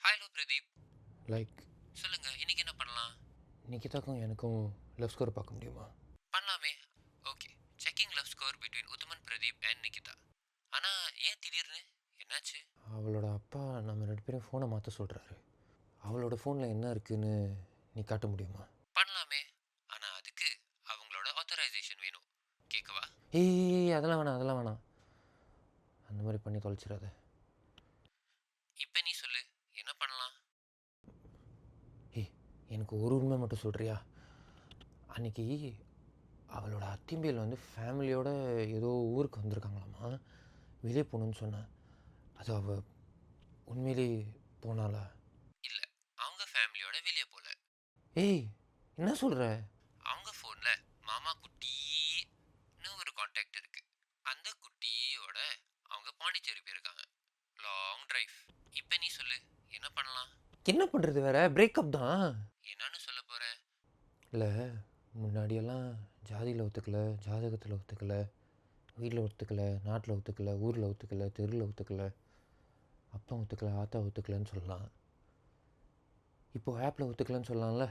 Hello Pradeep. Like சொல்லுங்க, இன்னைக்கு என்ன பண்ணலாம்? நிகிதாக்கும் எனக்கும் லவ் ஸ்கோர் பார்க்க முடியுமா? பண்ணலாமே. Okay. Checking love score between Uthaman Pradeep and Nikita. ஆனா ஏன் திடீர்னு என்னாச்சு? அவளோட அப்பா நம்ம 2 பேரும் ஃபோனை மாற்ற சொல்கிறாரு. அவளோட ஃபோனில் என்ன இருக்குன்னு நீ காட்ட முடியுமா? பண்ணலாமே. ஆனா அதுக்கு அவங்களோட ஆத்தரைசேஷன் வேணும். கேட்கவா? ஏய் அதெல்லாம் வேணாம். அந்த மாதிரி பண்ணி தொலைச்சிடாத. இப்போ நீ சொல்லு, என்ன பண்ணலாம்? ஏய் எனக்கு ஒரு உண்மை மட்டும் சொல்கிறியா? அன்றைக்கி அவளோட அத்திம்பேல் வந்து ஃபேமிலியோட ஏதோ ஊருக்கு வந்திருக்காங்களாம்மா. வெளியே போகணுன்னு சொன்னேன். அது அவள் உண்மையிலே போனாளா? இல்ல, அவங்க ஃபேமிலியோட வெளியே போல. ஏய் என்ன சொல்கிற? அவங்க ஃபோன்ல மாமா குட்டின்னு ஒரு கான்டாக்ட் இருக்கு. அந்த குட்டியோட அவங்க பாண்டிச்சேரி போயிருக்காங்க. Long drive. இப்போ நீ சொல்லு, என்ன பண்ணலாம்? என்ன பண்ணுறது வேற? பிரேக்கப் தான். என்னன்னு சொல்ல போற? இல்லை, முன்னாடியெல்லாம் ஜாதியில் ஒத்துக்கலை, ஜாதகத்தில் ஒத்துக்கலை, வீட்டில் ஒத்துக்கலை, நாட்டில் ஒத்துக்கலை, ஊரில் ஒத்துக்கலை, தெருவில் ஒத்துக்கலை, அப்பா ஒத்துக்கலை, ஆத்தா ஒத்துக்கலைன்னு சொல்லலாம். இப்போது ஆப்பில் ஒத்துக்கலைன்னு சொல்லலாம்ல.